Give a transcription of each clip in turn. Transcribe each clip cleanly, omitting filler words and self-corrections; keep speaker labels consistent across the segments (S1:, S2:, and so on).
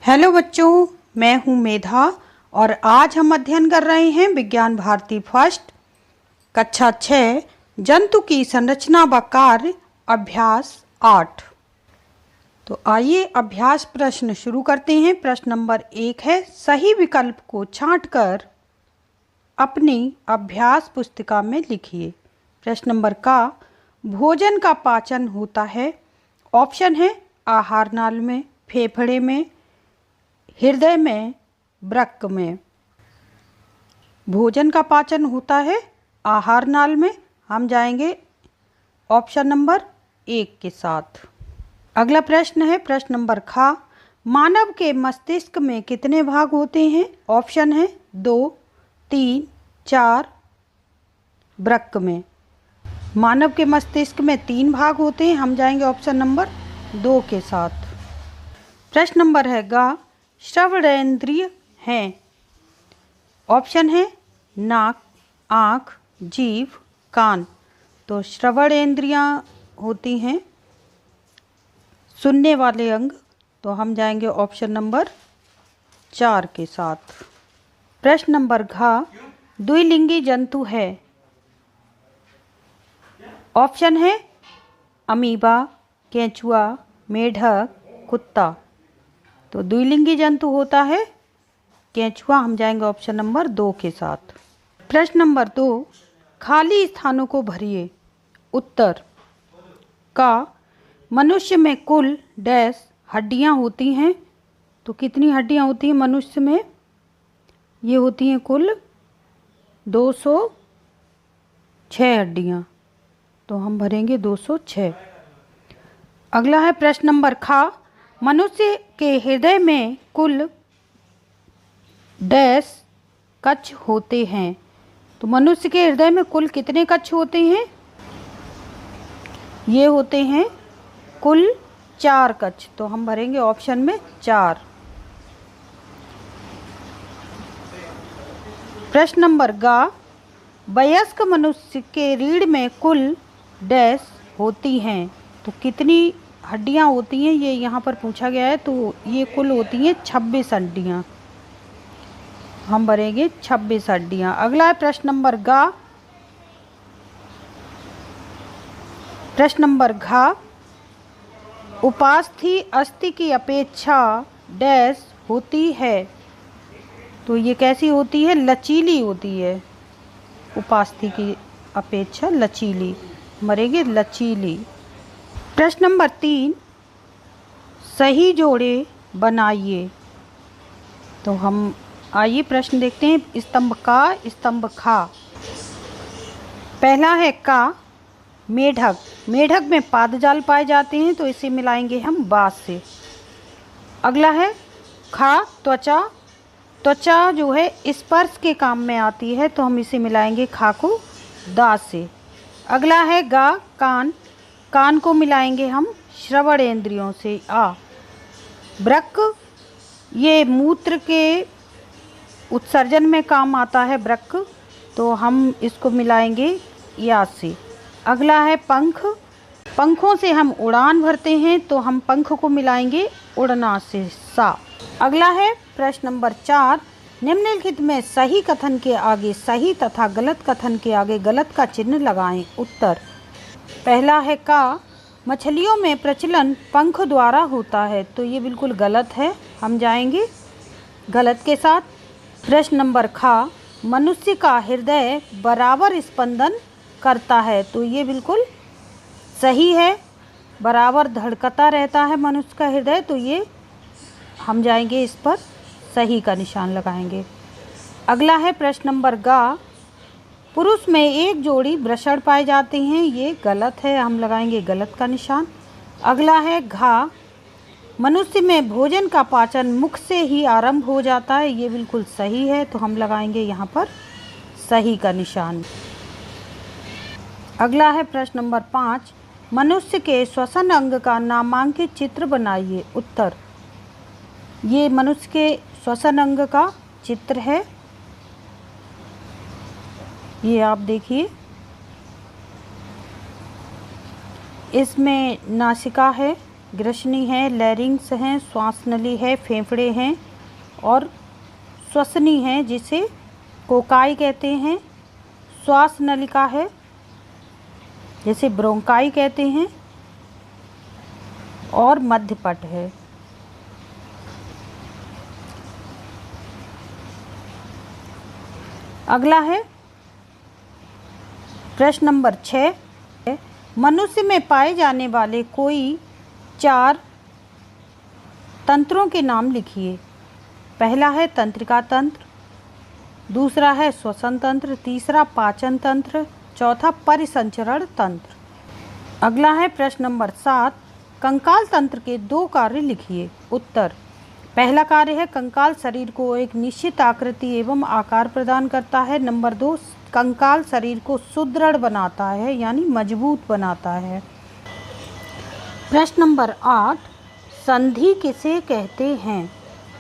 S1: Hello बच्चों, मैं हूं मेधा और आज हम अध्ययन कर रहे हैं विज्ञान भारती फर्स्ट कक्षा 6 जंतु की संरचना व कार्य अभ्यास 8। तो आइए अभ्यास प्रश्न शुरू करते हैं। प्रश्न नंबर 1 है, सही विकल्प को छांटकर अपनी अभ्यास पुस्तिका में लिखिए। प्रश्न नंबर का, भोजन का पाचन होता है। ऑप्शन है आहार नाल में, फेफड़े में, हृदय में, वृक्क में। भोजन का पाचन होता है आहार नाल में। हम जाएंगे ऑप्शन नंबर 1 के साथ। अगला प्रश्न है प्रश्न नंबर खा, मानव के मस्तिष्क में कितने भाग होते हैं। ऑप्शन है 2, 3, 4। वृक्क में मानव के मस्तिष्क में 3 भाग होते हैं। हम जाएंगे ऑप्शन नंबर 2 के साथ। प्रश्न नंबर है गा, श्रवणेंद्रिय हैं। ऑप्शन है नाक, आँख, जीभ, कान। तो श्रवणेंद्रियाँ होती हैं सुनने वाले अंग। तो हम जाएंगे ऑप्शन नंबर 4 के साथ। प्रश्न नंबर घा, द्विलिंगी जंतु है। ऑप्शन है अमीबा, केंचुआ, मेढक, कुत्ता। तो द्विलिंगी जंतु होता है केंचुआ। हम जाएंगे ऑप्शन नंबर 2 के साथ। प्रश्न नंबर 2, खाली स्थानों को भरिए। उत्तर का, मनुष्य में कुल डैश हड्डियां होती हैं। तो कितनी हड्डियां होती हैं मनुष्य में? ये होती हैं कुल 206 हड्डियां। तो हम भरेंगे 206। अगला है प्रश्न नंबर खा, मनुष्य के हृदय में कुल डैश कक्ष होते हैं। तो मनुष्य के हृदय में कुल कितने कक्ष होते हैं? ये होते हैं कुल 4 कक्ष। तो हम भरेंगे ऑप्शन में 4। प्रश्न नंबर गा, वयस्क मनुष्य के रीढ़ में कुल डैश होती हैं। तो कितनी हड्डियां होती हैं ये यहाँ पर पूछा गया है। तो ये कुल होती हैं 26 हड्डियाँ। हम भरेंगे 26 हड्डियाँ। अगला है प्रश्न नंबर गा, प्रश्न नंबर घा, उपास्थि अस्थि की अपेक्षा डैश होती है। तो ये कैसी होती है? लचीली होती है। उपास्थि की अपेक्षा लचीली, मरेंगे लचीली। प्रश्न नंबर 3, सही जोड़े बनाइए। तो हम आइए प्रश्न देखते हैं। स्तंभ का, स्तंभ खा। पहला है का, मेढक। मेढक में पादजाल पाए जाते हैं। तो इसे मिलाएंगे हम बाँस से। अगला है खा, त्वचा। त्वचा जो है स्पर्श के काम में आती है। तो हम इसे मिलाएंगे खा को दाँत से। अगला है गा, कान। कान को मिलाएंगे हम श्रवणेंद्रियों से। आ, वृक्क, ये मूत्र के उत्सर्जन में काम आता है वृक्क। तो हम इसको मिलाएंगे या से। अगला है पंख। पंखों से हम उड़ान भरते हैं। तो हम पंख को मिलाएंगे उड़ना से, सा। अगला है प्रश्न नंबर 4, निम्नलिखित में सही कथन के आगे सही तथा गलत कथन के आगे गलत का चिन्ह लगाएं। उत्तर पहला है का, मछलियों में प्रचलन पंख द्वारा होता है। तो ये बिल्कुल गलत है। हम जाएंगे गलत के साथ। प्रश्न नंबर खा, मनुष्य का हृदय बराबर स्पंदन करता है। तो ये बिल्कुल सही है। बराबर धड़कता रहता है मनुष्य का हृदय। तो ये हम जाएंगे इस पर सही का निशान लगाएंगे। अगला है प्रश्न नंबर गा, पुरुष में एक जोड़ी वृषण पाए जाते हैं। ये गलत है। हम लगाएंगे गलत का निशान। अगला है घा, मनुष्य में भोजन का पाचन मुख से ही आरंभ हो जाता है। ये बिल्कुल सही है। तो हम लगाएंगे यहाँ पर सही का निशान। अगला है प्रश्न नंबर 5, मनुष्य के श्वसन अंग का नामांकित चित्र बनाइए। उत्तर ये मनुष्य के श्वसन अंग का चित्र है। ये आप देखिए, इसमें नासिका है, ग्रसनी है, लैरिंग्स हैं, श्वास नली है, फेफड़े हैं और श्वसनी है जिसे कोकाई कहते हैं, श्वास नलिका है जिसे ब्रोंकाई कहते हैं और मध्यपट है। अगला है प्रश्न नंबर 6, मनुष्य में पाए जाने वाले कोई 4 तंत्रों के नाम लिखिए। पहला है तंत्रिका तंत्र, दूसरा है श्वसन तंत्र, तीसरा पाचन तंत्र, चौथा परिसंचरण तंत्र। अगला है प्रश्न नंबर 7, कंकाल तंत्र के 2 कार्य लिखिए। उत्तर, पहला कार्य है कंकाल शरीर को एक निश्चित आकृति एवं आकार प्रदान करता है। नंबर 2, कंकाल शरीर को सुदृढ़ बनाता है यानी मजबूत बनाता है। प्रश्न नंबर 8, संधि किसे कहते हैं?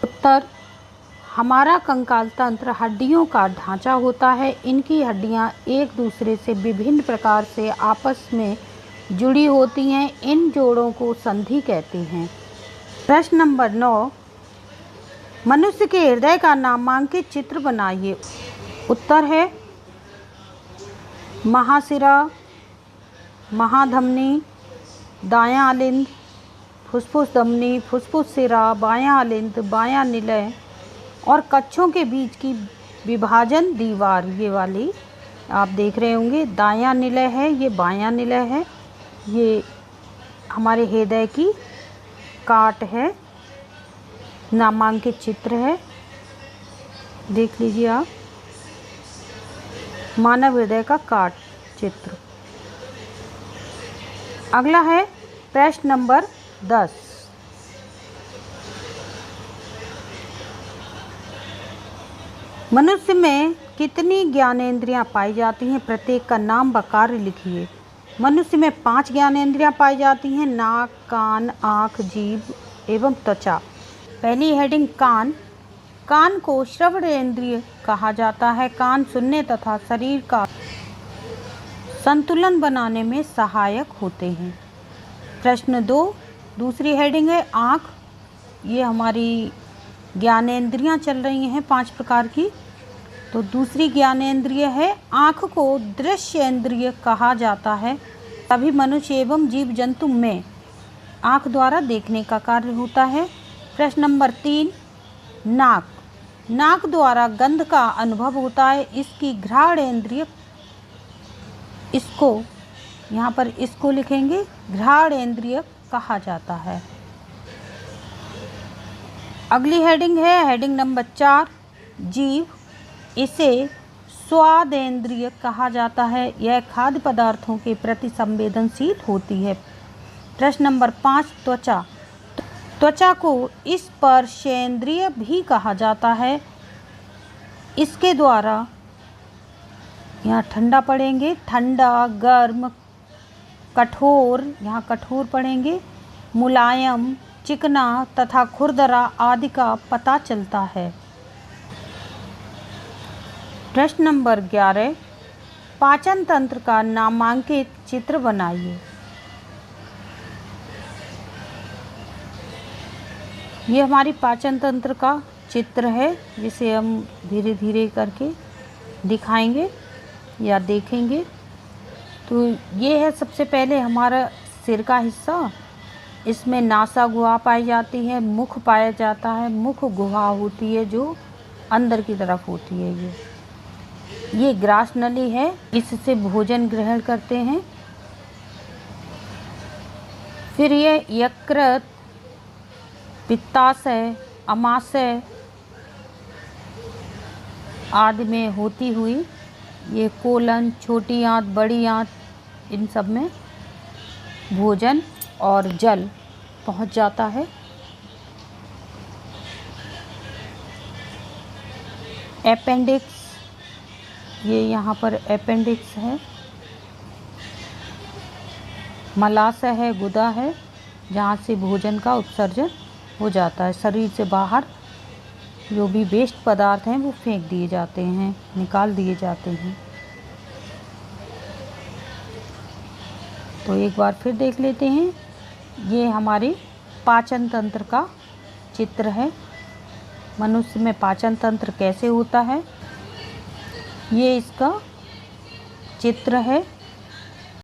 S1: उत्तर, हमारा कंकाल तंत्र हड्डियों का ढांचा होता है। इनकी हड्डियां एक दूसरे से विभिन्न प्रकार से आपस में जुड़ी होती हैं। इन जोड़ों को संधि कहते हैं। प्रश्न नंबर 9, मनुष्य के हृदय का नामांकित चित्र बनाइए। उत्तर है महाशिरा, महाधमनी, दायां अलिंद, फुसफुस धमनी, फुसफुस शिरा, बायां अलिंद, बायां निलय और कच्छों के बीच की विभाजन दीवार। ये वाली आप देख रहे होंगे, दायां निलय है, ये बायां निलय है, ये हमारे हृदय की काट है, नामांकित चित्र है, देख लीजिए आप, मानव हृदय का काट चित्र। अगला है प्रश्न नंबर 10, मनुष्य में कितनी ज्ञानेंद्रियां पाई जाती हैं? प्रत्येक का नाम व कार्य लिखिए। मनुष्य में 5 ज्ञानेंद्रियां पाई जाती हैं, नाक, कान, आँख, जीभ एवं त्वचा। पहली हेडिंग कान। कान को श्रवणेंद्रिय कहा जाता है। कान सुनने तथा शरीर का संतुलन बनाने में सहायक होते हैं। प्रश्न 2, दूसरी हेडिंग है आँख। ये हमारी ज्ञानेंद्रियां चल रही हैं 5 प्रकार की, तो दूसरी ज्ञानेंद्रिय है आँख को दृश्येंद्रिय कहा जाता है। सभी मनुष्य एवं जीव जंतु में आँख द्वारा देखने का कार्य होता है। प्रश्न नंबर 3, नाक। नाक द्वारा गंध का अनुभव होता है। इसकी घ्राणेंद्रिय, इसको यहाँ पर इसको लिखेंगे, घ्राणेंद्रिय कहा जाता है। अगली हेडिंग है हेडिंग नंबर 4, जीभ। इसे स्वादेंद्रिय कहा जाता है। यह खाद्य पदार्थों के प्रति संवेदनशील होती है। प्रश्न नंबर 5, त्वचा। त्वचा को स्पर्शेंद्रिय भी कहा जाता है। इसके द्वारा, यहाँ ठंडा पढ़ेंगे, ठंडा, गर्म, कठोर, यहाँ कठोर पढ़ेंगे, मुलायम, चिकना तथा खुरदरा आदि का पता चलता है। प्रश्न नंबर 11, पाचन तंत्र का नामांकित चित्र बनाइए। ये हमारी पाचन तंत्र का चित्र है जिसे हम धीरे धीरे करके दिखाएंगे या देखेंगे। तो ये है सबसे पहले हमारा सिर का हिस्सा। इसमें नासा गुहा पाई जाती है, मुख पाया जाता है, मुख गुहा होती है जो अंदर की तरफ होती है। ये ग्रास नली है, इससे भोजन ग्रहण करते हैं। फिर ये यकृत, पित्ताशय, अमाशय आदि में होती हुई ये कोलन, छोटी आंत, बड़ी आंत, इन सब में भोजन और जल पहुंच जाता है। अपेंडिक्स, ये यहाँ पर अपेंडिक्स है। मलाशय है, गुदा है, जहाँ से भोजन का उत्सर्जन हो जाता है। शरीर से बाहर जो भी वेस्ट पदार्थ हैं वो फेंक दिए जाते हैं, निकाल दिए जाते हैं। तो एक बार फिर देख लेते हैं। ये हमारी पाचन तंत्र का चित्र है। मनुष्य में पाचन तंत्र कैसे होता है, ये इसका चित्र है।